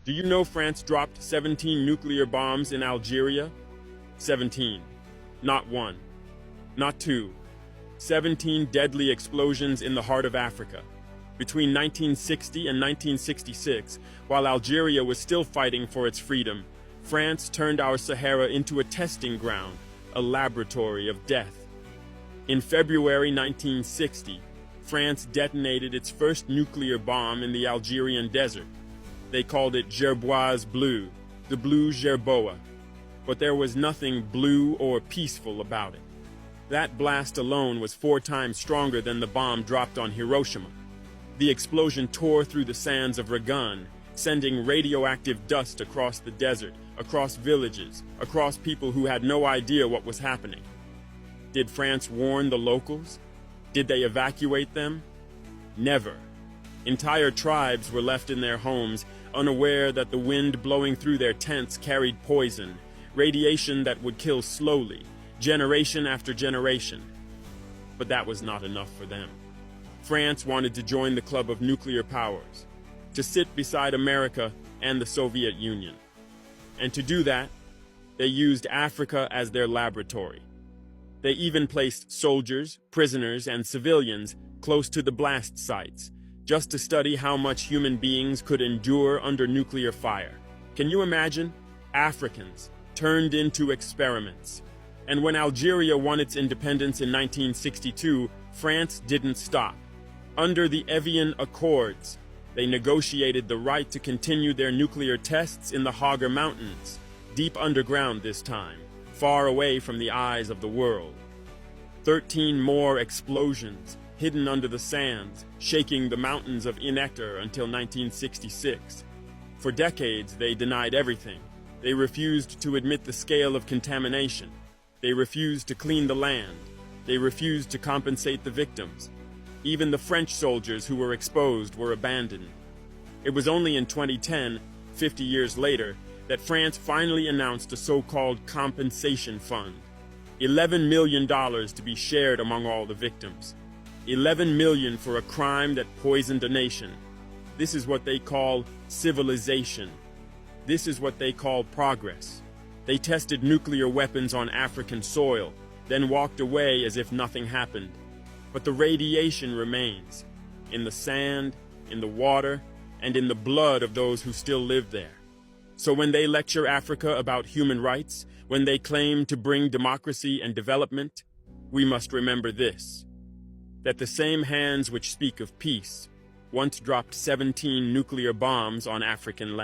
Do you know France dropped 17 nuclear bombs in Algeria? 17. Not one. Not two. 17 deadly explosions in the heart of Africa. Between 1960 and 1966, while Algeria was still fighting for its freedom, France turned our Sahara into a testing ground, a laboratory of death. In February 1960, France detonated its first nuclear bomb in the Algerian desert. They called it Gerboise Bleu, the Blue Gerboa. But there was nothing blue or peaceful about it. That blast alone was 4 times stronger than the bomb dropped on Hiroshima. The explosion tore through the sands of Ragun, sending radioactive dust across the desert, across villages, across people who had no idea what was happening. Did France warn the locals? Did they evacuate them? Never. Entire tribes were left in their homes, unaware that the wind blowing through their tents carried poison, radiation that would kill slowly, generation after generation. But that was not enough for them. France wanted to join the club of nuclear powers, to sit beside America and the Soviet Union. And to do that, they used Africa as their laboratory. They even placed soldiers, prisoners, and civilians close to the blast sites, just to study how much human beings could endure under nuclear fire. Can you imagine? Africans turned into experiments. And when Algeria won its independence in 1962, France didn't stop. Under the Evian Accords, they negotiated the right to continue their nuclear tests in the Hagar Mountains, deep underground this time, far away from the eyes of the world. 13 more explosions, hidden under the sands, shaking the mountains of Inekter until 1966. For decades, they denied everything. They refused to admit the scale of contamination. They refused to clean the land. They refused to compensate the victims. Even the French soldiers who were exposed were abandoned. It was only in 2010, 50 years later, that France finally announced a so-called compensation fund. $11 million to be shared among all the victims. 11 million for a crime that poisoned a nation. This is what they call civilization. This is what they call progress. They tested nuclear weapons on African soil, then walked away as if nothing happened. But the radiation remains, in the sand, in the water, and in the blood of those who still live there. So when they lecture Africa about human rights, when they claim to bring democracy and development, we must remember this: that the same hands which speak of peace once dropped 17 nuclear bombs on African land.